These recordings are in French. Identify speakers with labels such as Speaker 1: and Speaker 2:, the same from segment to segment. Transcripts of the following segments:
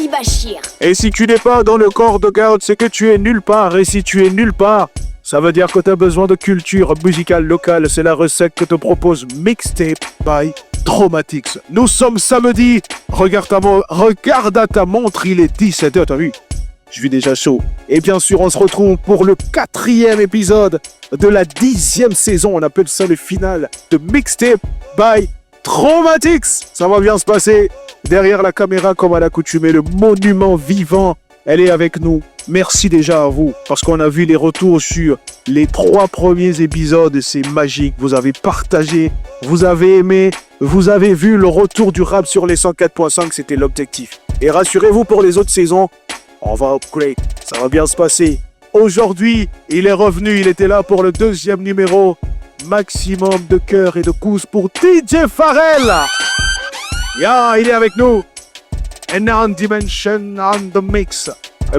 Speaker 1: Anthony Bachir.
Speaker 2: Et si tu n'es pas dans le corps de garde, c'est que tu es nulle part. Et si tu es nulle part, ça veut dire que tu as besoin de culture musicale locale. C'est la recette que te propose Mixtape by Traumatics. Nous sommes samedi. Regarde à ta montre, il est 17h, t'as vu? Je suis déjà chaud. Et bien sûr, on se retrouve pour le 4e épisode de la 10e saison. On appelle ça le final de Mixtape by Traumatics. Ça va bien se passer. Derrière la caméra, comme à l'accoutumée, le monument vivant, elle est avec nous. Merci déjà à vous, parce qu'on a vu les retours sur les 3 premiers épisodes et c'est magique. Vous avez partagé, vous avez aimé, vous avez vu le retour du rap sur les 104.5, c'était l'objectif. Et rassurez-vous pour les autres saisons, on va upgrade, ça va bien se passer. Aujourd'hui, il est revenu, il était là pour le 2e numéro. Maximum de cœur et de coups pour DJ Pharrell. Yeah, il est avec nous. And on dimension on the mix.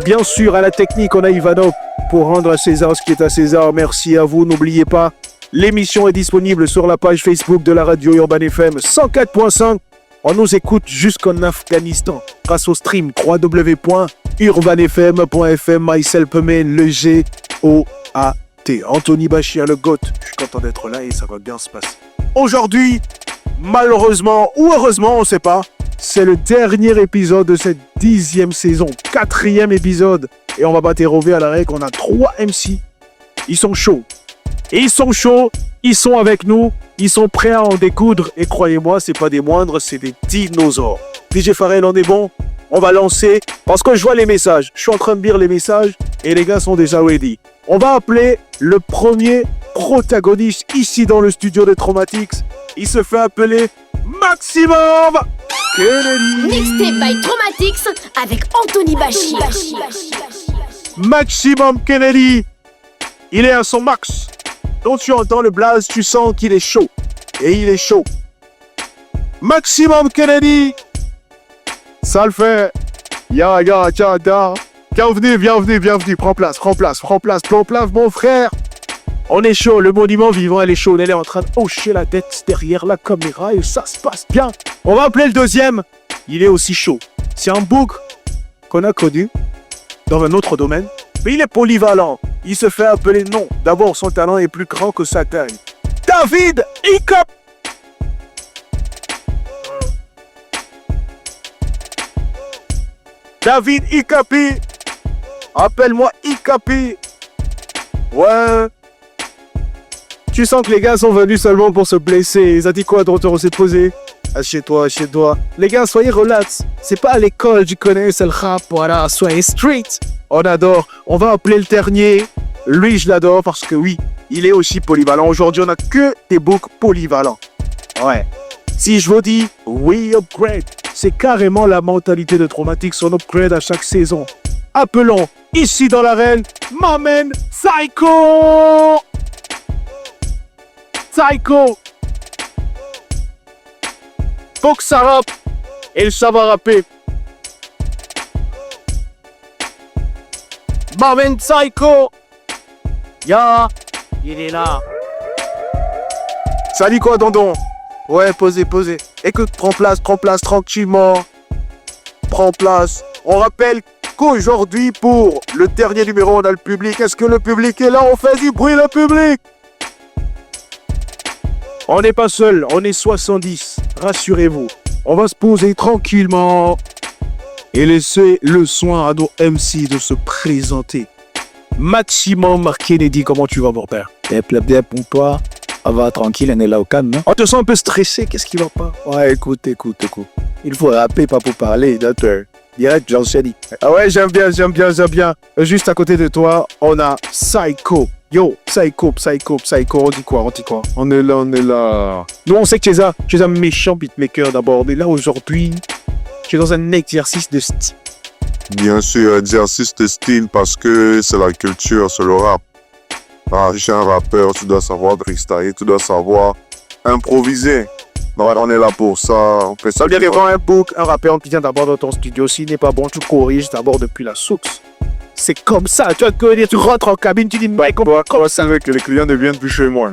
Speaker 2: Bien sûr, à la technique, on a Ivanov pour rendre à César ce qui est à César. Merci à vous. N'oubliez pas, l'émission est disponible sur la page Facebook de la radio Urban FM 104.5. On nous écoute jusqu'en Afghanistan grâce au stream www.urbanfm.fm. Myself Man, le G-O-A-T. Anthony Bachir, le GOAT. Je suis content d'être là et ça va bien se passer. Aujourd'hui, malheureusement ou heureusement, on ne sait pas, c'est le dernier épisode de cette 10e saison, 4e épisode. Et on va pas t'érover à la règle, on a 3 MC. Ils sont chauds. Et ils sont chauds, ils sont avec nous, ils sont prêts à en découdre. Et croyez-moi, c'est pas des moindres, c'est des dinosaures. DJ Pharrell, on est bon? On va lancer, parce que je vois les messages. Je suis en train de lire les messages et les gars sont déjà ready. On va appeler le premier protagoniste ici dans le studio de Traumatics. Il se fait appeler Maximum Kennedy.
Speaker 1: Mixtape by Traumatics avec Anthony Bachir.
Speaker 2: Maximum Kennedy. Il est à son max. Quand tu entends le blaze, tu sens qu'il est chaud. Et il est chaud. Maximum Kennedy. Ça le fait. Bienvenue. Prends place, mon frère. On est chaud, le monument vivant, elle est chaude. Elle est en train de hocher la tête derrière la caméra et ça se passe bien. On va appeler le deuxième. Il est aussi chaud. C'est un bouc qu'on a connu dans un autre domaine. Mais il est polyvalent. Il se fait appeler non. D'abord, son talent est plus grand que sa taille. David Hiccup. David Hiccupi. Appelle-moi Hiccupi. Ouais. Tu sens que les gars sont venus seulement pour se blesser. Ils ont dit quoi de retour, s'est posé? Assieds-toi. Les gars, soyez relax. C'est pas à l'école, tu connais, c'est le rap, voilà. Soyez street. On adore. On va appeler le dernier. Lui, je l'adore parce que oui, il est aussi polyvalent. Aujourd'hui, on a que des books polyvalents. Ouais. Si je vous dis, we upgrade, c'est carrément la mentalité de Traumatics. On upgrade à chaque saison. Appelons, ici dans l'arène, my man Psycho. Faut que ça rappe. Et ça va rapper. Marvin Psycho. Il est là. Ça dit quoi, Dondon? Ouais, posez. Écoute, prends place tranquillement. Prends place. On rappelle qu'aujourd'hui, pour le dernier numéro, on a le public. Est-ce que le public est là? On fait du bruit, le public. On n'est pas seul, on est 70. Rassurez-vous. On va se poser tranquillement et laisser le soin à nos MC de se présenter. Maximum Kennedy, comment tu vas, mon père?
Speaker 3: Bien pour toi. Ça va tranquille, on est là au calme, non?
Speaker 2: On te sent un peu stressé, qu'est-ce qui va pas?
Speaker 3: Ouais, écoute. Il faut rapper, pas pour parler, docteur. Direct, j'en sais dit.
Speaker 2: Ah ouais, j'aime bien. Juste à côté de toi, on a Psycho. Yo, Psycho, on dit quoi? On est là. Nous, on sait que tu es un méchant beatmaker d'abord. Mais là, aujourd'hui, tu es dans un exercice de style.
Speaker 4: Bien sûr, exercice de style parce que c'est la culture, c'est le rap. Ah, je suis un rappeur, tu dois savoir freestyler, tu dois savoir improviser. Donc, on est là pour ça. On fait ça.
Speaker 2: Ça veut dire qu'il y a un book, un rappeur qui vient d'abord dans ton studio. S'il n'est pas bon, tu corriges d'abord depuis la source. C'est comme ça, tu vas te connaître, tu rentres en cabine, tu dis, mais comment ça veut que les clients ne viennent plus chez moi?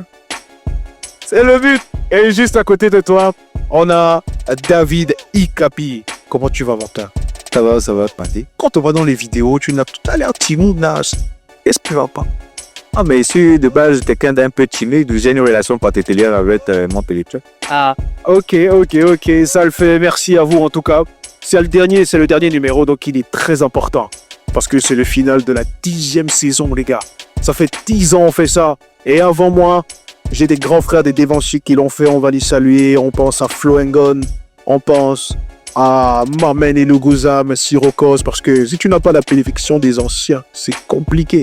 Speaker 2: C'est le but. Et juste à côté de toi, on a David Hiccupi. Comment tu vas, Martin?
Speaker 3: ça va, Pathé.
Speaker 2: Quand on va dans les vidéos, tu n'as tout à l'air timide, Nas. Qu'est-ce qui va pas?
Speaker 3: Ah, mais si de base, quelqu'un d'un peu timide, j'ai une relation particulière avec mon pélitre.
Speaker 2: Ah, ok, ça le fait. Merci à vous en tout cas. C'est le dernier numéro, donc il est très important. Parce que c'est le final de la 10e saison, les gars. Ça fait 10 ans on fait ça. Et avant moi, j'ai des grands frères des Devanciers qui l'ont fait. On va les saluer. On pense à Floengon. On pense à Mamen et Luguzam, Sirocos. Parce que si tu n'as pas la bénédiction des anciens, c'est compliqué.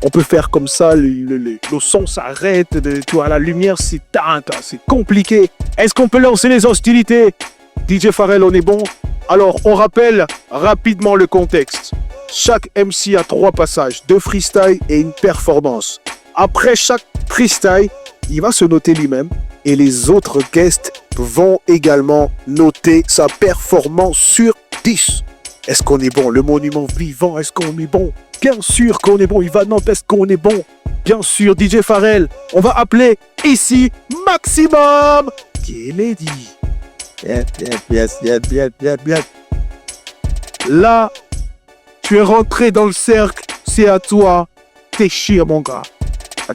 Speaker 2: On peut faire comme ça, le son s'arrête, tu vois, la lumière s'éteint, c'est compliqué. Est-ce qu'on peut lancer les hostilités? DJ Pharrell, on est bon? Alors, on rappelle rapidement le contexte. Chaque MC a 3 passages, 2 freestyle et une performance. Après chaque freestyle, il va se noter lui-même et les autres guests vont également noter sa performance sur 10. Est-ce qu'on est bon? Le monument vivant, est-ce qu'on est bon? Bien sûr qu'on est bon. Ivanov, est-ce qu'on est bon? Bien sûr, DJ Pharrell. On va appeler ici Maximum Kennedy.
Speaker 3: Bien.
Speaker 2: Là, tu es rentré dans le cercle. C'est à toi. Déchire, mon gars.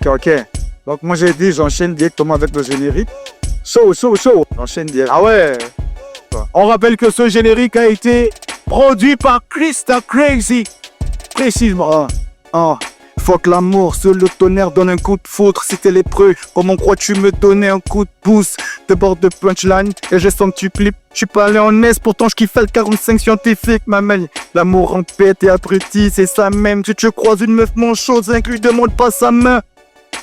Speaker 3: Ok. Donc, moi, j'ai dit, j'enchaîne directement avec le générique. Chaud. J'enchaîne direct.
Speaker 2: Ah ouais. On rappelle que ce générique a été produit par Krista Crazy. Précisément.
Speaker 3: Faut que l'amour, seul le tonnerre donne un coup de foudre. Si t'es lépreux, comment crois-tu me donner un coup de pouce? De bord de punchline, et je sens que tu flippes. Je suis pas allé en est, pourtant je kiffe le 45 scientifique, ma main. L'amour en pète et abruti, c'est ça même. Si tu croises une meuf manchose, lui demande pas sa main.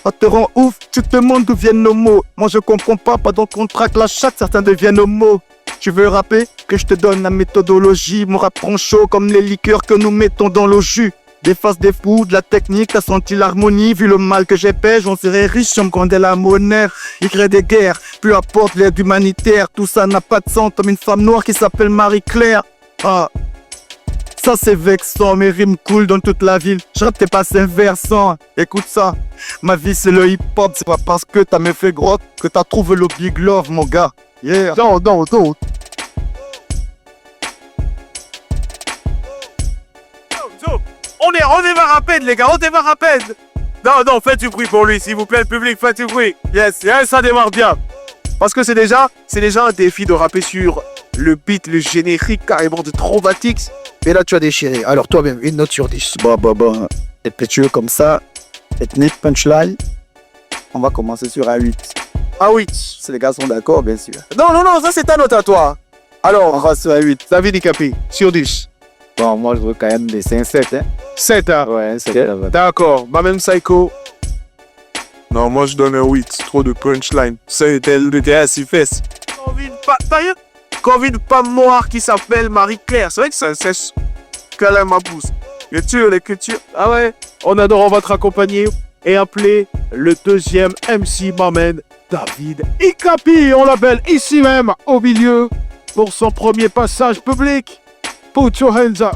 Speaker 3: Ça te rend ouf, tu te demandes d'où viennent nos mots. Moi je comprends pas, pendant qu'on traque la chatte, certains deviennent homo. Tu veux rapper? Que je te donne la méthodologie. Mon rap prend chaud comme les liqueurs que nous mettons dans le jus. Des faces, des fous, de la technique, t'as senti l'harmonie. Vu le mal que j'ai fait, j'en serais riche, je me grandais la monnaie. Il crée des guerres, peu importe l'aide humanitaire. Tout ça n'a pas de sens, comme une femme noire qui s'appelle Marie-Claire. Ah, ça c'est vexant, mes rimes coulent dans toute la ville. Je rappe tes passés versants, écoute ça. Ma vie c'est le hip-hop, c'est pas parce que t'as me fait grotte que t'as trouvé le big love, mon gars. Yeah.
Speaker 2: Non. On démarre rapide, les gars, on démarre rapide. Non, faites du bruit pour lui, s'il vous plaît, le public, faites du bruit. Yes, ça démarre bien. Parce que c'est déjà un défi de rapper sur le beat, le générique carrément de Traumatix. Et là, tu as déchiré. Alors, toi-même, une note sur 10.
Speaker 3: Bon. Impétueux comme ça, ethnique punchline. On va commencer sur un 8.
Speaker 2: Ah oui.
Speaker 3: Si les gars sont d'accord, bien sûr.
Speaker 2: Non, ça c'est ta note à toi.
Speaker 3: Alors, on va sur un 8.
Speaker 2: David Capi, sur 10.
Speaker 3: Bon, moi, je veux quand même des 5-7, hein.
Speaker 2: 7, hein.
Speaker 3: Ouais, 7.
Speaker 2: Okay. D'accord, même Psycho.
Speaker 4: Non, moi je donne un 8. Trop de punchline. C'était assez fesses.
Speaker 2: Convie de femme noire qui s'appelle Marie-Claire. C'est vrai que ça sèche. Quelle est ma pousse? L'écriture. Ah ouais. On adore, on va te raccompagner et appeler le deuxième MC Mamen, David Ikapi. On l'appelle ici même, au milieu, pour son premier passage public. Put your hands up.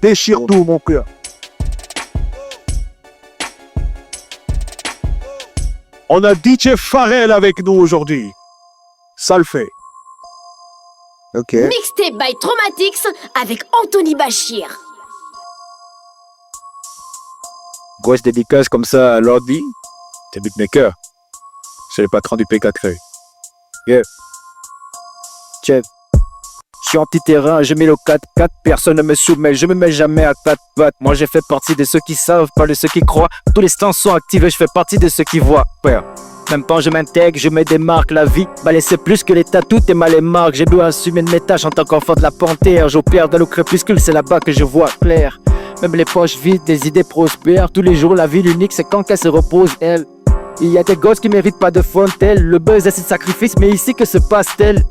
Speaker 2: Déchire tout, mon cœur. On a DJ Pharrell avec nous aujourd'hui. Ça le fait.
Speaker 3: Ok.
Speaker 1: Mixtape by Traumatix avec Anthony Bachir.
Speaker 3: Grosse dédicace comme ça à Lordi. C'est beatmaker. C'est le patron du P4. Yeah. Chef. Je suis anti-terrain, je mets le 4-4, personne ne me soumet, je me mets jamais à 4 pattes. Moi je fais partie de ceux qui savent, pas de ceux qui croient. Tous les stands sont activés, je fais partie de ceux qui voient. Père. Même quand je m'intègre, je mets des marques, la vie m'a laissé plus que les tatous et mal les marques. J'ai dû assumer mes tâches en tant qu'enfant de la panthère. J'opère dans le crépuscule, c'est là-bas que je vois clair. Même les poches vides, des idées prospèrent. Tous les jours la vie l'unique, c'est quand qu'elle se repose, elle. Il y a des gosses qui méritent pas de fontaine. Le buzz est ce sacrifice, mais ici que se passe-t-elle?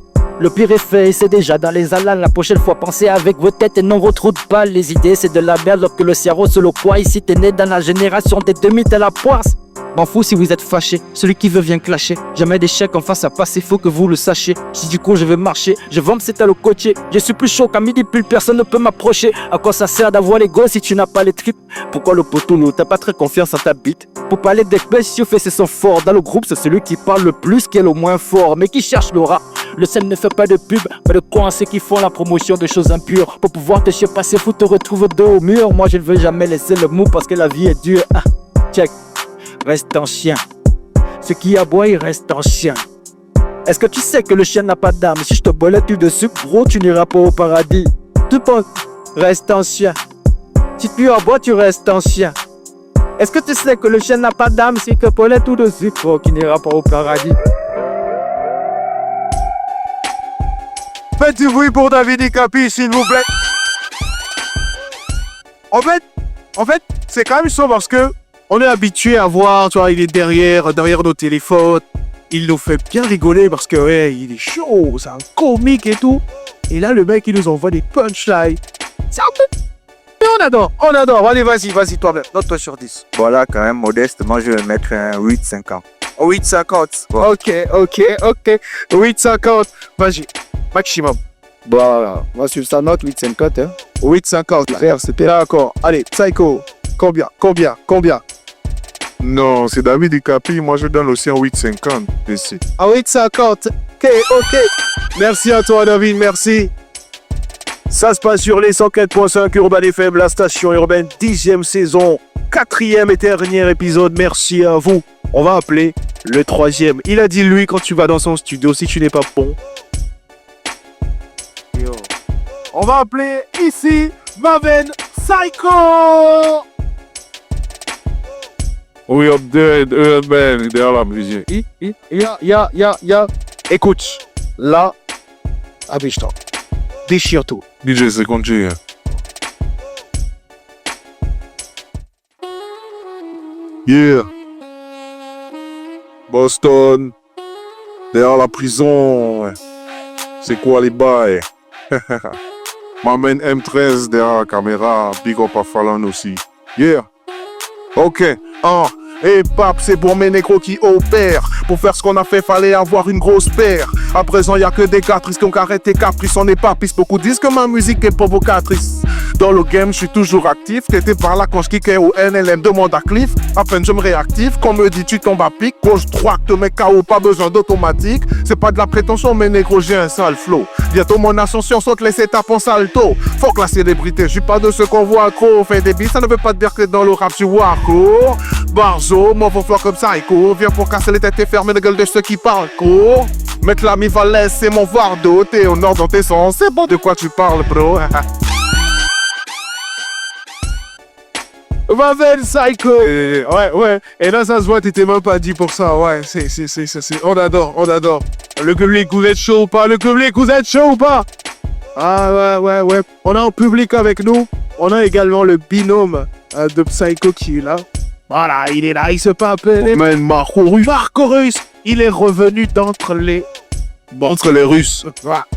Speaker 3: Le pire est fait, c'est déjà dans les annales. La prochaine fois, pensez avec vos têtes et non vos trous de balles. Les idées, c'est de la merde, alors que le cerveau se le poids. Ici, t'es né dans la génération des demi, t'es la poisse. M'en fous si vous êtes fâché, celui qui veut vient clasher. Jamais d'échec en face à passer, faut que vous le sachiez. Si du coup je veux marcher, je vends c'est à le coacher. Je suis plus chaud qu'à midi, plus personne ne peut m'approcher. À quoi ça sert d'avoir les gosses si tu n'as pas les tripes? Pourquoi le poteau, t'as pas très confiance en ta bite? Pour parler d'exploits, si on fait ses sons forts dans le groupe, c'est celui qui parle le plus qui est le moins fort, mais qui cherche l'aura. Le sel ne fait pas de pub, mais de quoi ceux qui font la promotion de choses impures. Pour pouvoir te chier passer fou, te retrouve dos au mur. Moi je ne veux jamais laisser le mou parce que la vie est dure. Ah, check, reste en chien. Ce qui aboie, il reste en chien. Est-ce que tu sais que le chien n'a pas d'âme? Si je te boilais tout dessus, gros, tu n'iras pas au paradis. Tu penses, reste en chien. Si tu aboies, tu restes en chien. Est-ce que tu sais que le chien n'a pas d'âme? Si tu te boilais tout dessus, gros, tu n'iras pas au paradis.
Speaker 2: Faites du bruit pour David et Capi, s'il vous plaît. En fait, c'est quand même ça parce que on est habitué à voir, tu vois, il est derrière nos téléphones. Il nous fait bien rigoler parce que, ouais, il est chaud, c'est un comique et tout. Et là, le mec, il nous envoie des punchlines. C'est un peu... Mais on adore. Allez, vas-y, toi-même. Note-toi sur 10.
Speaker 3: Voilà, quand même, modeste, moi je vais mettre un 8,50.
Speaker 2: 8,50.
Speaker 3: Bon.
Speaker 2: Ok. 8,50. Vas-y, maximum.
Speaker 3: Bon, moi sur sa note, 8,50, hein.
Speaker 2: 8,50. Frère, c'était là encore. Allez, Psycho. Combien?
Speaker 4: Non, c'est David et Capi. Moi, je donne aussi un 8,50 ici.
Speaker 2: Ah, 8,50. Ok. Merci à toi, David, merci. Ça se passe sur les 104.5 Urban FM, la station urbaine, 10e saison, 4e et dernier épisode. Merci à vous. On va appeler le 3e. Il a dit lui quand tu vas dans son studio, si tu n'es pas bon. Yo. On va appeler ici Maven Psycho.
Speaker 4: Oui, Urban, derrière la musique.
Speaker 2: Ya. Écoute, là, abuse-toi. Déchire tout.
Speaker 4: DJ, c'est continue. Yeah. Boston. Derrière la prison. Ouais. C'est quoi les bails? M'amène M13 derrière la caméra. Big up à Fallon aussi. Yeah. Ok.
Speaker 2: Et pap, c'est pour mes négros qui opèrent. Pour faire ce qu'on a fait, fallait avoir une grosse paire. À présent, y a que des catrices qui ont arrêté caprice. On n'est pas pisse. Beaucoup disent que ma musique est provocatrice. Dans le game, je suis toujours actif. T'étais par là quand je kickais au NLM, demande à Cliff. À peine je me réactive, qu'on me dit tu tombes à pic. Gauche, droite, te mets KO, pas besoin d'automatique. C'est pas de la prétention, mais négro, j'ai un sale flow. Bientôt mon ascension saute les étapes en salto. Faut que la célébrité, je suis pas de ceux qu'on voit accro. Fait des billes, ça ne veut pas dire que dans le rap, tu vois court. Barzo, mon faux flow comme Psycho. Viens pour casser les têtes et fermer la gueule de ceux qui parlent court. Mettre l'ami Valès, c'est mon vardo. T'es au nord dans tes sens, c'est bon de quoi tu parles, bro. Maven Psycho. Ouais. Et là, ça se voit, t'étais même pas dit pour ça. Ouais, c'est. On adore. Le public, vous êtes chaud ou pas? Ah, ouais. On a un public avec nous. On a également le binôme de Psycho qui est là. Voilà, il est là, il se pape. Marco Russe. Il est revenu d'entre les Russes. Voilà.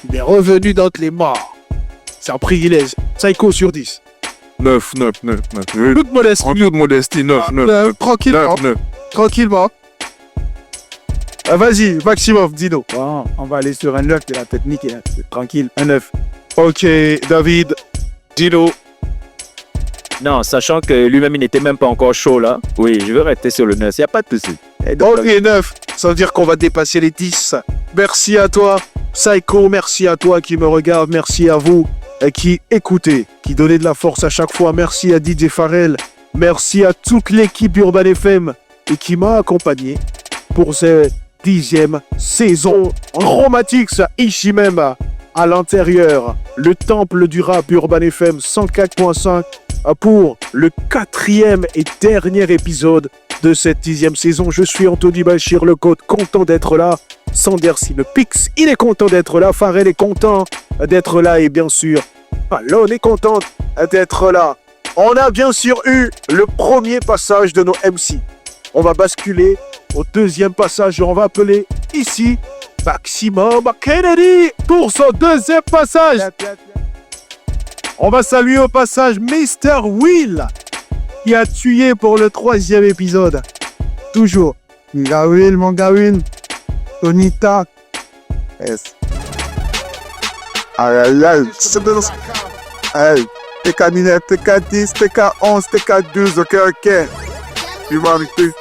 Speaker 2: Il est revenu d'entre les morts. C'est un privilège. Psycho sur 10.
Speaker 4: 9.
Speaker 2: Toute modestie.
Speaker 4: En toute modestie, 9.
Speaker 2: Tranquillement. Vas-y, maximum, Dino.
Speaker 3: Bon, on va aller sur un 9 de la technique, hein. Tranquille, un 9.
Speaker 2: Ok, David, Dino.
Speaker 3: Non, sachant que lui-même, il n'était même pas encore chaud, là. Oui, je veux rester sur le 9, il n'y a pas de souci.
Speaker 2: Ok, 9. Ça veut dire qu'on va dépasser les 10. Merci à toi, Psycho. Merci à toi qui me regarde. Merci à vous qui écoutez, qui donnez de la force à chaque fois. Merci à DJ Farrell. Merci à toute l'équipe Urban FM et qui m'a accompagné pour cette 10e saison. Romatix, ici même, à l'intérieur, le temple du rap Urban FM 104.5 pour le 4e et dernier épisode de cette 10e saison. Je suis Anthony Bachir, le code, content d'être là. Sandersi, le Pix, il est content d'être là. Farrell est content d'être là. Et bien sûr, Fallon est contente d'être là. On a bien sûr eu le premier passage de nos MC. On va basculer au deuxième passage. On va appeler ici Maximum Kennedy pour son deuxième passage. On va saluer au passage Mr. Will qui a tué pour le 3e épisode. Toujours. Mon gars Will. Tonita.
Speaker 4: Yes. Aïe. TK9, TK10, TK11, TK12, ok. Humanité.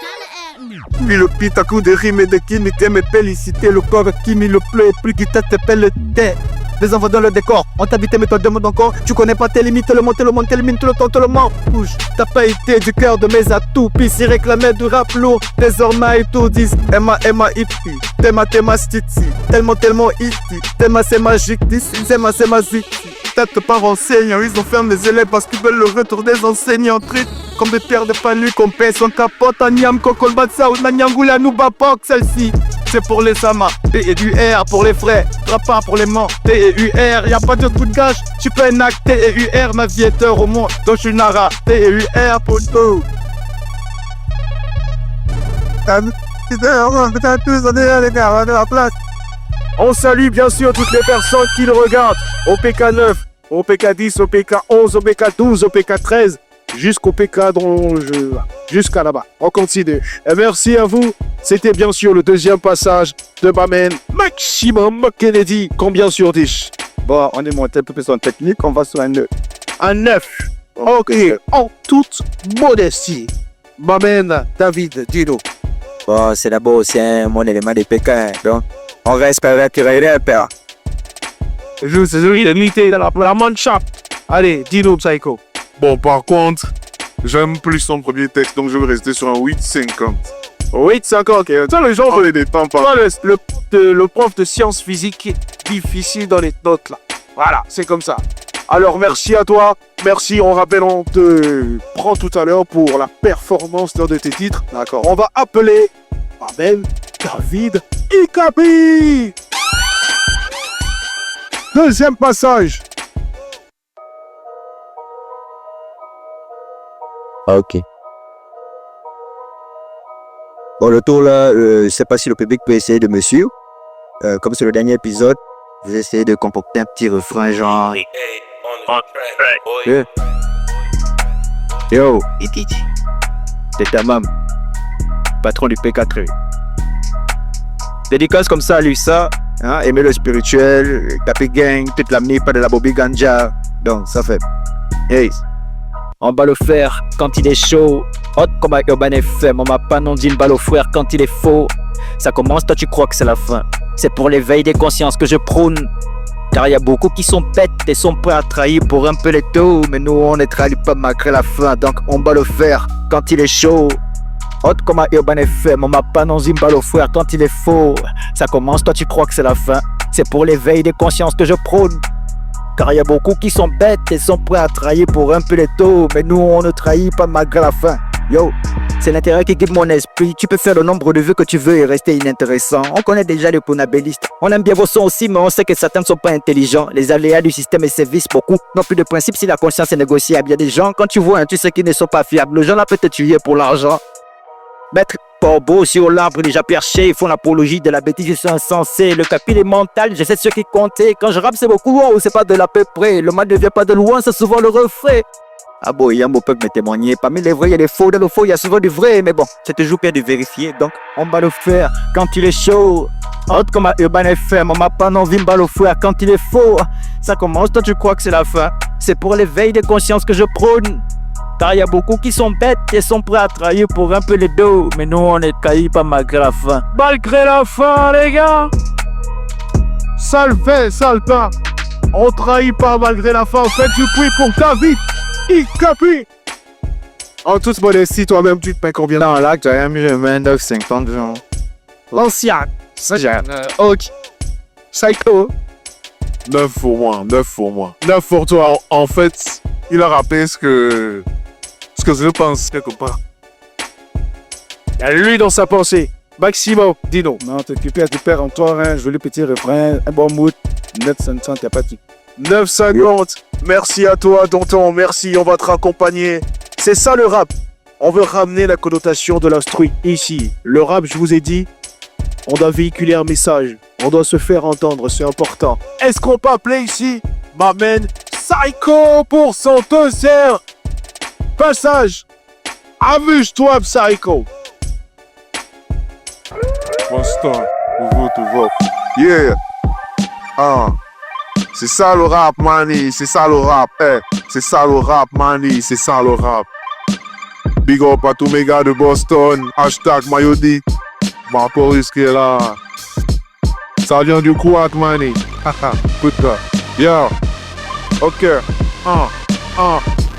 Speaker 5: Puis le pit à coups de rimes et de qui mes féliciter. Le corps qui me le plaît, plus qui t'appelle le thé. Les enfants dans le décor, on t'a invité mais toi demande encore. Tu connais pas tes limites, le monde, tes limites, le temps, te le ment. Bouge, t'as pas été du cœur de mes atouts. Puis si réclamait du rap lourd, désormais tout disent Emma, hippie, Théma, stiti. Tellement, ici, Théma, c'est magique, d'ici, Théma, c'est magique. Peut-être pas enseignants, ils ont fermé les élèves parce qu'ils veulent le retour des enseignants. Triste comme des pierres de palu, qu'on pèse son capote, Anyam, Kokolbatsa ou Nanyangula, Noubapok, celle-ci. C'est pour les Sama, T et du R pour les frais, Trapin pour les mans, T et UR, y'a pas de coup de gage, tu peux un acte, T et UR, ma vie est heure au monde, donc je suis Nara, T et UR pour tout.
Speaker 2: On salue bien sûr toutes les personnes qui le regardent. OPK 9, OPK 10, OPK 11, OPK 12, OPK 13, jusqu'au PK jusqu'à là-bas. On continue. Et merci à vous. C'était bien sûr le deuxième passage de ma main Maximum Kennedy. Combien sur 10?
Speaker 5: Bon, on est monté un peu plus en technique, on va sur un 9.
Speaker 2: Un 9. Ok. En toute modestie. Ma main David Dino.
Speaker 3: Bon, c'est d'abord aussi mon élément de Pékin. Donc, on reste père.
Speaker 2: Juste, il est limité dans la manchap. Allez, Dino Psycho.
Speaker 4: Bon, par contre, j'aime plus son premier texte, donc je vais rester sur un 8,50.
Speaker 2: 8,50, ok. Ça, les gens,
Speaker 4: On les détend pas.
Speaker 2: toi, le prof de sciences physiques est difficile dans les notes là. Voilà, c'est comme ça. Alors merci à toi, merci, on rappelle, on te prend tout à l'heure pour la performance d'un de tes titres. D'accord. On va appeler Abel David Ikapi. Deuxième passage.
Speaker 3: Ah, ok. Bon, le tour là, je sais pas si le public peut essayer de me suivre. Comme c'est le dernier épisode, je vais essayer de comporter un petit refrain genre. Yeah. Yo, c'est ta mam, patron du P4. Dédicace comme ça à lui, ça, hein, aimer le spirituel, Capi Gang, toute l'amener pas de la Bobby Ganja. Donc, ça fait. Hey. On va le faire quand il est chaud. Hot comme à Urban FM, on m'a pas non dit une balle au frère quand il est faux. Ça commence, toi tu crois que c'est la fin. C'est pour l'éveil des consciences que je prône. Car y a beaucoup qui sont bêtes et sont prêts à trahir pour un peu les taux. Mais nous on ne trahit pas malgré la fin, donc on va le faire quand il est chaud. Hot comme à Urban FM, on m'a pas non dit une balle au frère quand il est faux. Ça commence, toi tu crois que c'est la fin. C'est pour l'éveil des consciences que je prône. Car il y a beaucoup qui sont bêtes et sont prêts à trahir pour un peu les taux. Mais nous, on ne trahit pas malgré la fin. Yo, c'est l'intérêt qui guide mon esprit. Tu peux faire le nombre de vues que tu veux et rester inintéressant. On connaît déjà les ponabellistes. On aime bien vos sons aussi, mais on sait que certains ne sont pas intelligents. Les aléas du système et services, beaucoup n'ont plus de principe si la conscience est négociable. Il y a des gens, quand tu vois, tu sais qu'ils ne sont pas fiables. Le gens là peut te tuer pour l'argent. Mettre Corbeau sur l'arbre déjà perché, ils font l'apologie de la bêtise, ils sont insensés. Le capil est mental, je sais ce qui comptait. Quand je rappe, c'est beaucoup, oh, c'est pas de l'à peu près. Le mal ne vient pas de loin, c'est souvent le refrain. Ah bon, il y a un mot peut me témoigner. Parmi les vrais, il y a des faux. Dans le faux, il y a souvent du vrai. Mais bon, c'est toujours bien de vérifier. Donc, on va le faire quand il est chaud. Hot comme à Urban FM, on m'a pas envie de le faire quand il est faux. Ça commence, toi tu crois que c'est la fin. C'est pour l'éveil des consciences que je prône. Car il y a beaucoup qui sont bêtes et sont prêts à trahir pour un peu les dos. Mais nous, on est trahis pas malgré la fin.
Speaker 2: Malgré la fin, les gars. Ça le fait, ça le pas. On trahit pas malgré la fin. Faites du bruit pour David Ikapi. En toute modestie, toi-même, tu te payes combien?
Speaker 3: Dans l'acte, j'ai mis 29,50 genre.
Speaker 2: L'ancien. Ça, j'ai ok. Psycho.
Speaker 4: 9 pour moi, 9 pour moi.
Speaker 2: 9 pour toi.
Speaker 4: En fait, il a rappelé ce que je pense quelque part.
Speaker 2: Il y a lui dans sa pensée. Maximo, Dino.
Speaker 5: Non, t'occuper à tes pères encore, un joli petit refrain, un bon mood. 9,50, y'a pas de
Speaker 2: 9,50. Merci à toi, Danton. Merci, on va te raccompagner. C'est ça le rap. On veut ramener la connotation de l'instruit ici. Le rap, je vous ai dit, on doit véhiculer un message. On doit se faire entendre, c'est important. Est-ce qu'on peut appeler ici M'amène Psycho pour son deuxième passage? Amuse-toi, Psycho.
Speaker 4: Constant, toujours. Yeah. Ah. C'est ça le rap, mani. C'est ça le rap. C'est ça le rap, mani. C'est ça le rap. big up à tous mes gars de Boston. Hashtag Mayodi. Maurice qui est là. Ça vient du Quat Money. Haha, putain. Yo. Ok.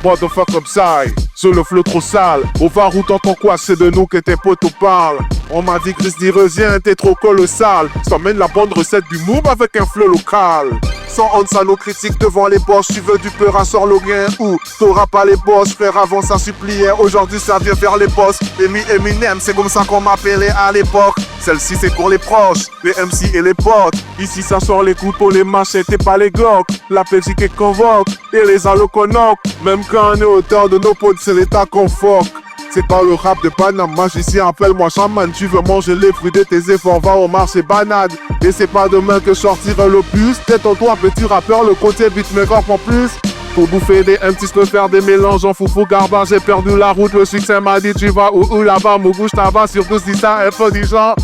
Speaker 4: What the fuck up side. Sur le flot trop sale. Au phare où t'entends quoi, c'est de nous que tes potes parlent. On m'a dit Chris Direzien, t'es trop colossal. T'emmènes la bonne recette du move avec un flow local. Sans honte à nos critiques devant les boss. Tu veux du peur à sort le gain ou t'auras pas les boss. Frère avant ça suppliait, aujourd'hui ça vient faire les boss. Eminem, c'est comme ça qu'on m'appelait à l'époque. Celle-ci c'est pour les proches, les MC et les potes. Ici ça sort les couteaux, les machettes et pas les glocks. La Belgique qui convoque et les alloconoques. Même quand on est auteur de nos potes, c'est l'état qu'on foque. C'est pas le rap de Panama, magicien, appelle-moi chaman. Tu veux manger les fruits de tes efforts, va au marché banade. Et c'est pas demain que sortira l'opus. Détends-toi, petit rappeur, le côté beatmaker en plus. Pour bouffer des M6, me faire des mélanges en foufou garbage. J'ai perdu la route, le succès m'a dit tu vas où là-bas, mon bouche tabac. Surtout si ça est faux du genre.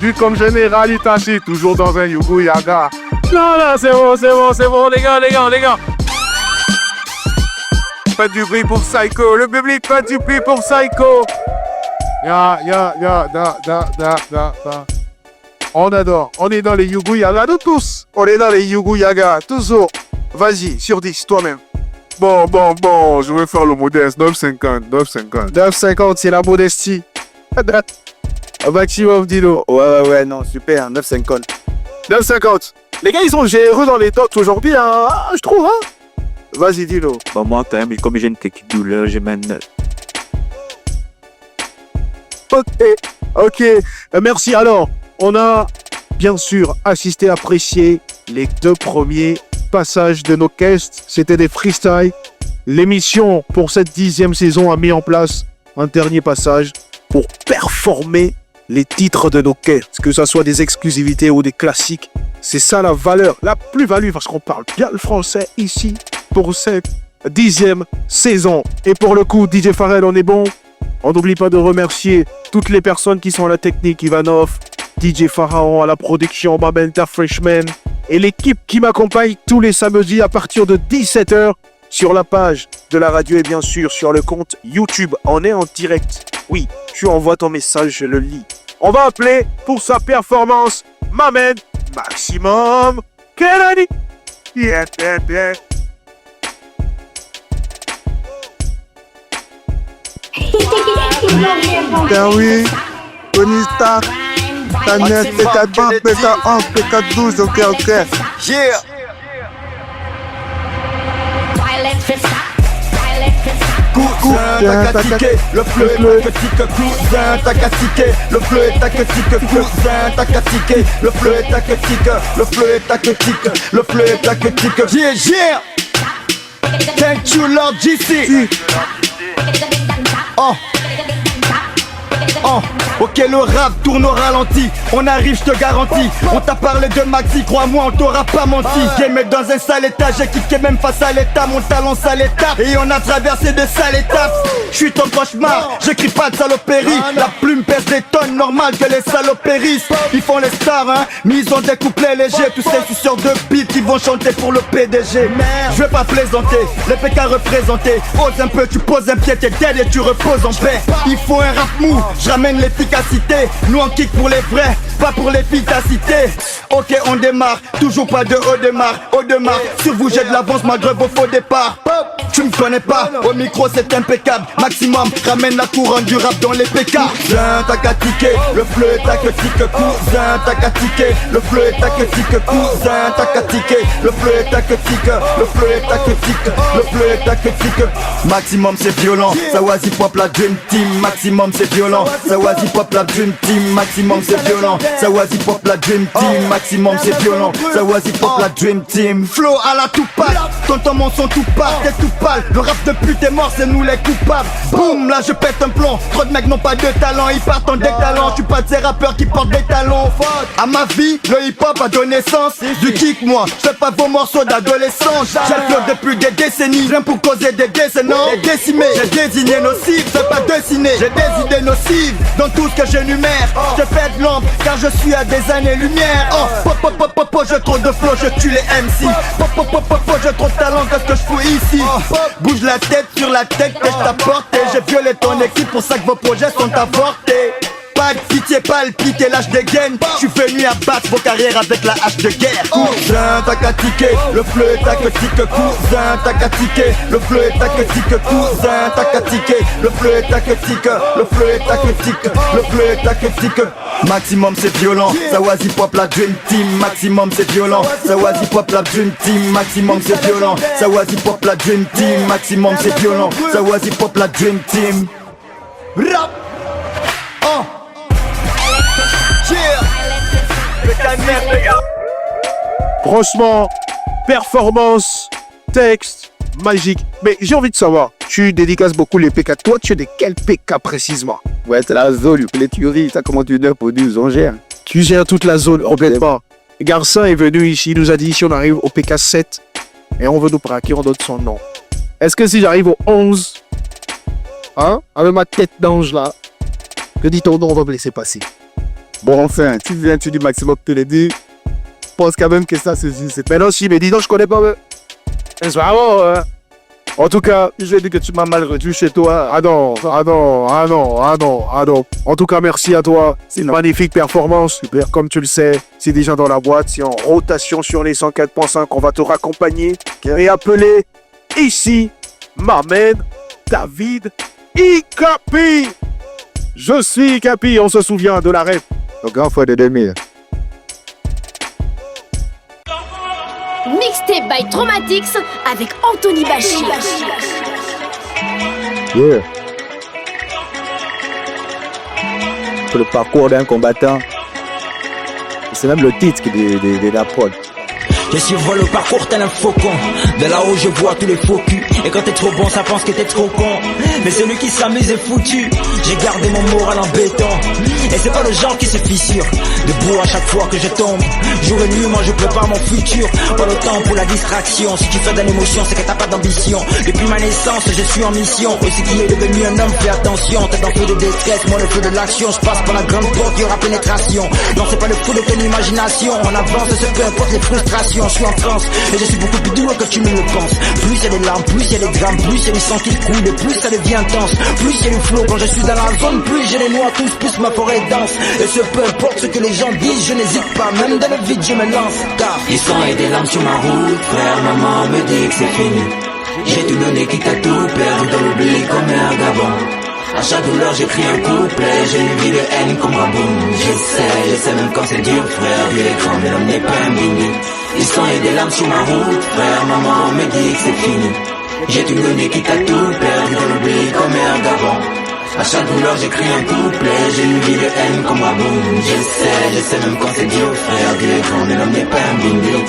Speaker 4: Du comme général Itachi, toujours dans un Yugu Yaga. Non, c'est bon, les gars. Faites du bruit pour Psycho, le public fait du bruit pour Psycho. Da. On adore, on est dans les Yugu Yaga de tous. On est dans les Yugu Yaga, toujours. Vas-y, sur 10, toi-même. Bon, je vais faire le modeste, 9,50.
Speaker 5: 9,50, c'est la modestie.
Speaker 2: Maximum Dino.
Speaker 5: Ouais, non, super, 9,50.
Speaker 2: 9,50. Les gars, ils sont généreux dans les tops aujourd'hui, hein, je trouve, hein. Vas-y, dis-le.
Speaker 3: Bon, moi, quand même, comme j'ai une petite douleur, je mène.
Speaker 2: Ok. Merci. Alors, on a bien sûr assisté, apprécié les 2 premiers passages de nos caisses. C'était des freestyles. L'émission pour cette 10e saison a mis en place un dernier passage pour performer les titres de nos caisses. Que ce soit des exclusivités ou des classiques. C'est ça la valeur, la plus-value, parce qu'on parle bien le français ici pour cette 10e saison. Et pour le coup, DJ Pharrell, on est bon. On n'oublie pas de remercier toutes les personnes qui sont à la technique, Ivanov, DJ Pharaon à la production, Babenta Freshman, et l'équipe qui m'accompagne tous les samedis à partir de 17h sur la page de la radio et bien sûr sur le compte YouTube. On est en direct. Oui, tu envoies ton message, je le lis. On va appeler pour sa performance Mamen Maximum Kennedy. Yeah.
Speaker 5: Ben oui, Tony Stark, Tanette, P4 20, P4 1, P4 12, ok.
Speaker 6: Yeah. Cousin, t'as tiqué, le fleu est tactique, cousin, t'as tiqué, le fleu est tactique, cousin, t'as tiqué, le fleu est tactique, le fleu est tactique, le fleu est tactique. Yeah. Thank you Lord GC. Ok, le rap tourne au ralenti. On arrive, je te garantis. On t'a parlé de Maxi, crois-moi, on t'aura pas menti. Game est dans un sale état, j'ai kické même face à l'état. Mon talon sale étape, et on a traversé de sales étapes. J'suis ton cauchemar, j'écris pas de saloperie. La plume pèse des tonnes, normal que les salopérisent. Ils font les stars, hein, mais ils ont des couplets légers. Tous ces suceurs de beat qui vont chanter pour le PDG. Je vais pas plaisanter, les PK représentés. Ose un peu, tu poses un pied, t'es dead et tu reposes en paix. Il faut un rap mou, j'ramène l'efficacité. Nous on kick pour les vrais, pas pour l'efficacité. Ok, on démarre, toujours pas de haut démarre. Sur vous j'ai de l'avance malgré vos faux départs. Tu me connais pas, au micro c'est impeccable. Maximum, ramène la couronne du rap dans les PK. Cousin, t'as qu'à tiquer, le fleu est tactique. Cousin, t'as qu'à tiquer, le fleu est tactique. Cousin, t'as qu'à tiquer, le fleu est tactique. Le fleu est tactique, le fleu est tactique. Maximum c'est violent, ça was hip hop la dream team. Maximum c'est violent, ça was hip hop la dream team. Maximum c'est violent, ça was hip hop la dream team. Maximum c'est violent, ça was hip hop la dream team. Flow à la Tupac, tonton mon son tout part, t'es tout pâle. Le rap de pute est mort, c'est nous les coupables. Boum, là je pète un plomb. Trop de mecs n'ont pas de talent, ils partent en détalent. Tu pas de ces rappeurs qui portent des talons. À ma vie, le hip hop a donné sens. Du kick moi, je fais pas vos morceaux d'adolescents. J'ai le flow depuis des décennies, je viens pour causer des décennies. Les décimés, j'ai des idées nocives, fais pas de ciné. J'ai des idées nocives. positive dans tout ce que j'énumère. Je fais de l'ombre car je suis à des années-lumière. Pop pop pop pop pop, j'ai trop de flow, je tue les MC. Pop pop pop pop pop, j'ai trop de talent, qu'est-ce que je fous ici? Bouge la tête sur la tête que je t'apporte. J'ai violé ton équipe, pour ça que vos projets sont avortés. Pas de pitié, palpité, lâche des gaines. J'suis venu abattre vos carrières avec la hache de guerre. Cousin, t'as qu'à tiquer, le fleu est tactique. Cousin, t'as qu'à tiquer, le fleu est tactique. Cousin, t'as qu'à tiquer, le fleu est tactique. Le fleu est tactique, le fleu est tactique. Maximum c'est violent, Sawazi Pop la Dream Team. Maximum c'est violent, Sawazi Pop la Dream Team. Maximum c'est violent, Sawazi Pop la Dream Team. Maximum c'est violent, Sawazi Pop la Dream Team. Rap.
Speaker 2: Franchement, performance, texte, magique. Mais j'ai envie de savoir, tu dédicaces beaucoup les PK. Toi, tu es de quel PK précisément?
Speaker 5: Ouais, c'est la zone, les tueries, ça comment tu dois produire, on gère.
Speaker 2: Tu gères toute la zone complètement. Garcin est venu ici, il nous a dit si on arrive au PK 7 et on veut nous braquer, on donne son nom. Est-ce que si j'arrive au 11, hein, avec ma tête d'ange là, que dit ton nom, on va me laisser passer?
Speaker 5: Bon, enfin, tu viens, tu dis maximum, te le dis. Je pense quand même que ça se dit.
Speaker 2: Mais non, si, mais dis donc, je connais pas. C'est vraiment, en tout cas, je vais dire que tu m'as mal reçu chez toi. Ah non. En tout cas, merci à toi. C'est une magnifique performance. Super, comme tu le sais, c'est déjà dans la boîte. C'est en rotation sur les 104.5. On va te raccompagner. Et appeler ici, Mamen David Ikapi. Je suis Ikapi, on se souvient de la rêve.
Speaker 5: Le grand frère de 2000.
Speaker 1: Mixtape by Traumatics avec Anthony Bachir.
Speaker 5: Yeah. Le parcours d'un combattant. C'est même le titre de la prod.
Speaker 7: Je survole le parcours tel un faucon. De là-haut je vois tous les faux culs. Et quand t'es trop bon ça pense que t'es trop con. Mais celui qui s'amuse est foutu. J'ai gardé mon moral en béton. Et c'est pas le genre qui se fissure. Debout à chaque fois que je tombe. Jour et nuit moi je prépare mon futur. Pas le temps pour la distraction. Si tu fais de l'émotion c'est que t'as pas d'ambition. Depuis ma naissance je suis en mission. Et ce qui est devenu un homme fais attention. T'es dans le feu de détresse, moi le feu de l'action. Je passe par la grande porte, il y aura pénétration. Non c'est pas le fou de ton imagination. On avance ce peu importe les frustrations. Je suis en transe et je suis beaucoup plus dur que tu ne le penses. Plus il y a des larmes, plus il y a des drames, plus il y a du sang qui coule et plus ça devient intense. Plus il y a du flow quand je suis dans la zone, plus j'ai les noix tous, plus ma forêt danse. Et ce peu importe ce que les gens disent, je n'hésite pas, même dans le vide je me lance. Car
Speaker 8: du sang et des larmes sur ma route, frère, maman me dit que c'est fini. J'ai tout donné, quitte à tout perdu dans l'oubli comme un vagabond. À chaque douleur j'écris un couplet, j'ai une vie de haine comme Raboum. Je sais même quand c'est dur frère, vu l'écran mais l'homme n'est pas un bini. Du sang et des larmes sur ma route, frère, maman me dit que c'est fini. J'ai tout donné, quitte à tout perdu dans l'oubli comme un vagabond. À chaque douleur j'écris un couplet, j'ai une vie de haine comme Raboum. Je sais même quand c'est dur frère, vu l'écran mais l'homme n'est pas un bini.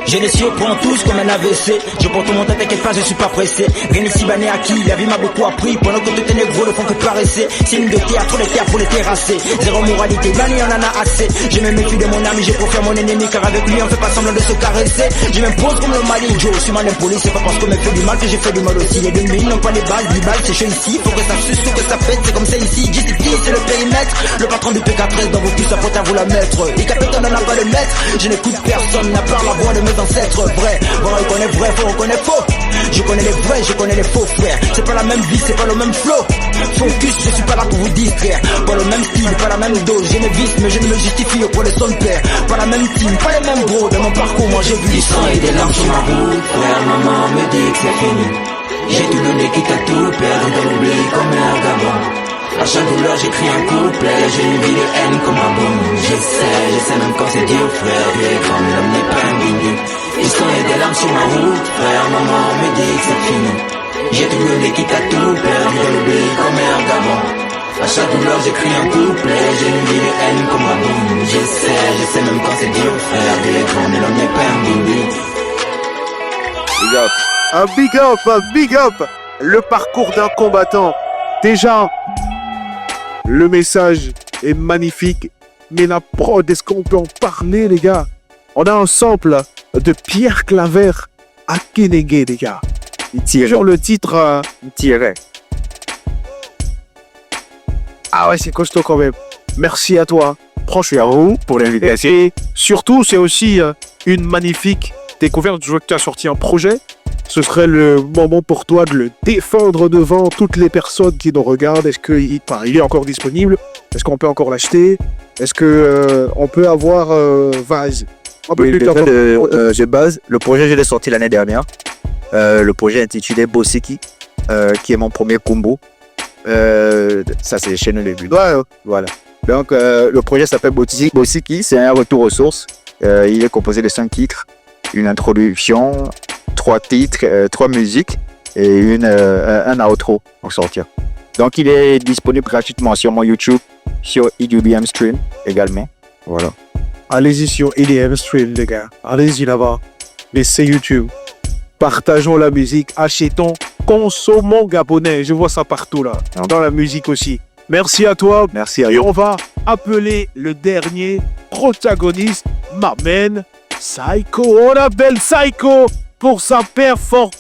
Speaker 7: je les surprends tous comme un AVC. Je porte mon tête, t'inquiète pas, je suis pas pressé. Rien ici banné à qui, la vie m'a beaucoup appris. Pendant que tous tes négros ne font que paresser. C'est une de théâtre, les terres pour les terrasser. Zéro moralité, banni on en a assez. Je me méfie de mon ami, je préfère mon ennemi. Car avec lui on fait pas semblant de se caresser. Je m'impose comme le Mali, Joe, je suis mal impoli. C'est pas parce qu'on me fait du mal que j'ai fait du mal aussi. Les 2000 n'ont pas les balles, 10 balles, c'est chaud ici. Faut que ça suce, faut que ça pète, c'est comme ça ici. GCT, c'est le périmètre. Le patron du PK13 dans vos culs, ça faut à vous la mettre. Les capitaines n'en a pas le maître. Je n'écoute personne, à part la voix de mes ancêtres. Vrai, bon, on reconnaît vrai, faut reconnaître faux. Je connais les vrais, je connais les faux frères. C'est pas la même vie, c'est pas le même flow. Focus, je suis pas là pour vous distraire. Pas le même style, pas la même dose. J'ai mes vices, mais je ne me justifie auprès de son père. Pas la même team, pas les mêmes bros. De mon parcours, moi j'ai vu
Speaker 8: du sang et des larmes sur ma route, frère, maman me dit que c'est fini. J'ai tout donné, quitte à tout perdu dans l'oubli comme un vagabond. À chaque douleur j'écris un couplet, j'ai une vie de haine comme un boom. Je sais même quand c'est dur frère, vu l'écran mais l'homme n'est pas un bini. Du sang et des larmes sur ma route, frère, maman me dit que c'est fini. J'ai tout donné, quitte à tout perdu dans l'oubli comme un vagabond. À chaque douleur j'écris un couplet, j'ai une vie de haine comme un boom. Je sais même quand c'est dur frère, vu l'écran mais l'homme n'est pas un bini.
Speaker 2: Big up. Un big up, un big up. Le parcours d'un combattant. Déjà, le message est magnifique. Mais la prod, est-ce qu'on peut en parler, les gars? On a un sample de Pierre Claver à Kenegué, les gars.
Speaker 5: Il tirait.
Speaker 2: Sur le titre...
Speaker 5: Il tirait.
Speaker 2: Ah ouais, c'est costaud quand même. Merci à toi.
Speaker 3: Franchement, pour l'invitation.
Speaker 2: Et surtout, c'est aussi une magnifique découverte. Je vois que tu as sorti un projet. Ce serait le moment pour toi de le défendre devant toutes les personnes qui nous regardent. Est-ce qu'il il est encore disponible? Est-ce qu'on peut encore l'acheter? Est-ce que on peut avoir Vaz?
Speaker 3: Oui, je base. Le projet, je l'ai sorti l'année dernière. Le projet intitulé Bossiki, qui est mon premier combo. Ça, c'est chez nous début.
Speaker 2: Ouais.
Speaker 3: Voilà. Donc, le projet s'appelle Bossiki. C'est un retour aux sources. Il est composé de 5 titres, une introduction, 3 titres, 3 musiques et un outro pour sortir. Donc, il est disponible gratuitement sur mon YouTube, sur EDBM Stream également. Voilà.
Speaker 2: Allez-y sur EDM Stream, les gars. Allez-y là-bas. Laissez YouTube. Partageons la musique. Achetons, consommons gabonais. Je vois ça partout là. Dans la musique aussi. Merci à toi.
Speaker 3: Merci à
Speaker 2: Et
Speaker 3: vous.
Speaker 2: on va appeler le dernier protagoniste, Mamen Psycho. On appelle Psycho pour sa performance.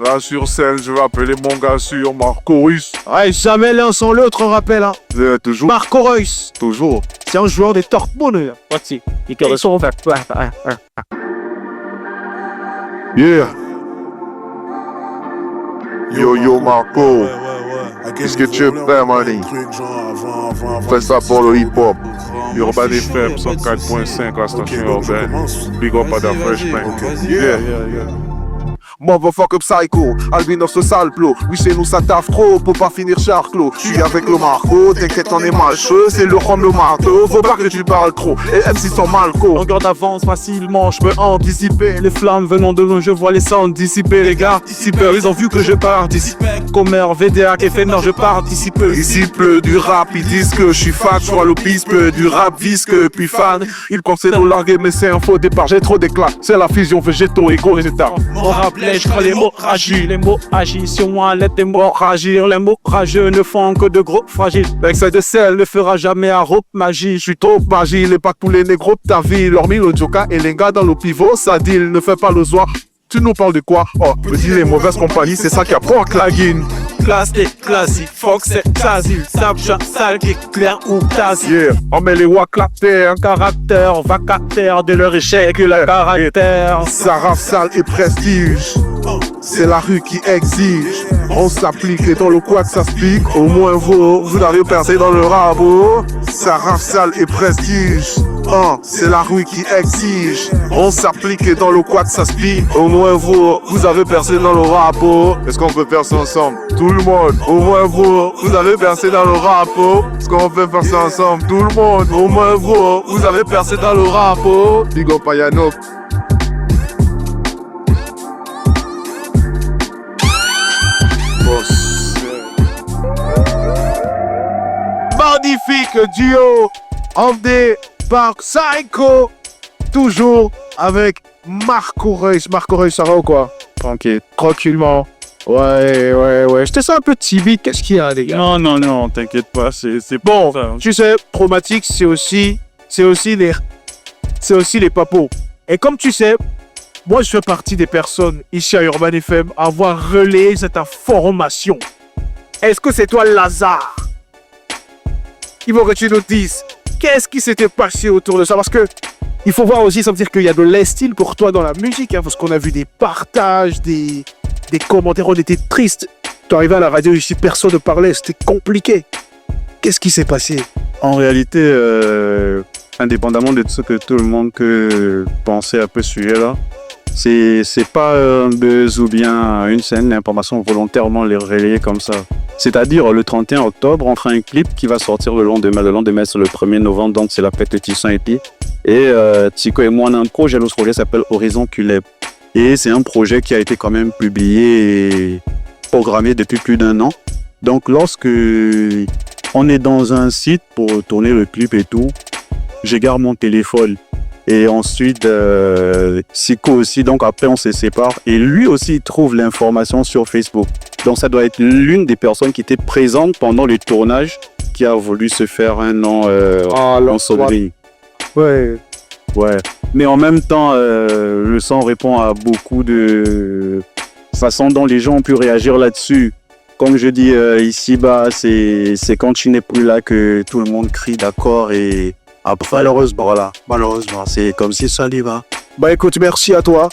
Speaker 4: Là, sur scène, je vais appeler mon gars sur Marco Ruiz.
Speaker 2: Ouais, jamais l'un sans l'autre, on rappelle. Hein.
Speaker 4: Toujours.
Speaker 2: Marco Reus,
Speaker 4: Toujours.
Speaker 2: c'est un joueur des Dortmund. Voici. Il correspond.
Speaker 4: Yeah. Yo, Marco. Qu'est-ce que tu fais, Mani? Fais ça pour le hip-hop. Urban FM 104.5, la station urbaine. Big up à la freshman. Yeah.
Speaker 5: Motherfucker psycho, albino ce sale plot. Oui, chez nous ça taffe trop pour pas finir charclos. Je suis avec le Marco, t'inquiète, on est malcheux. C'est le rhum, le marteau, faut pas que tu parles trop. Et MC sont malco.
Speaker 2: Longueur d'avance facilement, je peux anticiper. Les flammes venant de loin, je vois les cendres dissiper. Les gars, dissipeurs, ils ont vu que je participe. Commère, VDA, FNR, je participe.
Speaker 5: Ici pleut du rap, ils disent que je suis fat. Je vois le pispe du rap visque, puis fan. Ils pensent nous larguer, mais c'est un faux départ. J'ai trop d'éclat, c'est la fusion végétaux égaux résultat.
Speaker 2: On rappelait, je crois les mots agis. Les mots agissent sur moi, laisse les mots ragir. Les mots rageux ne font que de gros fragiles. L'excès de sel ne fera jamais à rope magie. Je suis trop magile et pas tous les négros de ta ville. Hormis le Joka et les gars dans le pivot, ça deal, ne fais pas le soir. Tu nous parles de quoi? Oh, me dis les mauvaises compagnies, c'est ça qui apprend à claguine. Classe et classique, Fox c'est Tazil, Snapchat, sale, clair ou Tazil.
Speaker 5: Yeah, on met les wacks la terre.
Speaker 2: Un caractère vacataire de leur échec et le caractère.
Speaker 5: Ça rafle sale et prestige. C'est la rue qui exige. On s'applique et dans le quad ça se pique. Au moins vous n'avez percé dans le rabot. Ça rafle sale et prestige. C'est la rue qui exige. On s'applique et dans le quad ça se pique. Au moins vous avez percé dans le rabot.
Speaker 4: Est-ce qu'on peut faire ça ensemble?
Speaker 5: Tout le monde, au moins vous avez percé dans le rabot.
Speaker 4: Est-ce qu'on peut faire ça ensemble?
Speaker 5: Tout le monde, au moins vous avez percé dans le rabot.
Speaker 4: Big up à Yannock.
Speaker 2: Magnifique duo emmené par Psycho, toujours avec Marco Reus. Marco Reus, ça va ou quoi?
Speaker 3: Tranquille.
Speaker 2: Tranquillement. Ouais. Je te sens un peu timide, qu'est-ce qu'il y a, les gars?
Speaker 9: Non, t'inquiète pas, c'est
Speaker 2: Bon,
Speaker 9: ça.
Speaker 2: tu sais, Chromatix, c'est aussi les papos. Et comme tu sais, moi, je fais partie des personnes ici à Urban FM à avoir relayé cette information. Est-ce que c'est toi, Lazare? Il faut que tu nous dises qu'est-ce qui s'était passé autour de ça. Parce que il faut voir aussi, ça veut dire qu'il y a de l'estime pour toi dans la musique. Hein, parce qu'on a vu des partages, des commentaires, on était tristes. Tu arrivé à la radio ici, personne ne parlait, c'était compliqué. Qu'est-ce qui s'est passé?
Speaker 9: En réalité, indépendamment de ce que tout le monde peut penser à ce sujet-là, c'est pas un buzz ou bien une scène d'information volontairement les relayer comme ça. C'est-à-dire, le 31 octobre, on fera un clip qui va sortir le lendemain. Le lendemain, c'est le 1er novembre, donc c'est la fête de Tissan et Pi. Et Tico et moi, on a un projet. Le projet s'appelle Horizon Culeb. Et c'est un projet qui a été quand même publié et programmé depuis plus d'1 an. Donc, lorsque on est dans un site pour tourner le clip et tout, j'égare mon téléphone. Et ensuite, Siko aussi, donc après on se sépare. Et lui aussi, il trouve l'information sur Facebook. Donc ça doit être l'une des personnes qui était présente pendant le tournage qui a voulu se faire un nom en sauverie.
Speaker 2: Ouais.
Speaker 9: Mais en même temps, le son répond à beaucoup de façons dont les gens ont pu réagir là-dessus. comme je dis ici-bas, c'est quand tu n'es plus là que tout le monde crie d'accord et après, malheureusement, c'est comme si ça y va.
Speaker 2: Bah écoute, merci à toi.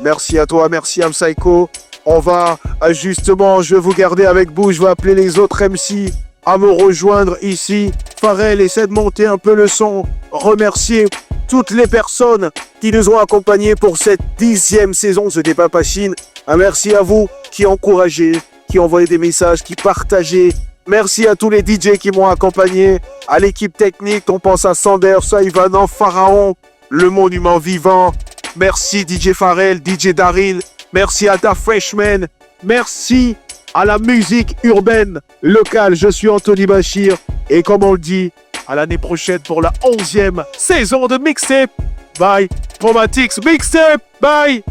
Speaker 2: Merci à toi, merci à Psycho. On va, justement, je vais vous garder avec vous. Je vais appeler les autres MC à me rejoindre ici. Pharrell, essaie de monter un peu le son. Remercier toutes les personnes qui nous ont accompagnés pour cette 10e saison de Des Papas Chine. Un merci à vous qui encouragez, qui envoyez des messages, qui partagez. Merci à tous les DJ qui m'ont accompagné, à l'équipe technique. On pense à Sanders, Ivanan, Pharaon, le monument vivant. Merci DJ Pharrell, DJ Daryl. Merci à Da Freshman. Merci à la musique urbaine locale. Je suis Anthony Bachir. Et comme on le dit, à l'année prochaine pour la 11e saison de Mixtape. Bye. Traumatics, Mixtape. Bye.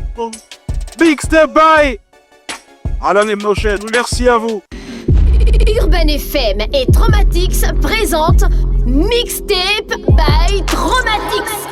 Speaker 2: Mixtape, bye. À l'année prochaine. Merci à vous.
Speaker 1: Urban FM et Traumatics présentent Mixtape by Traumatics.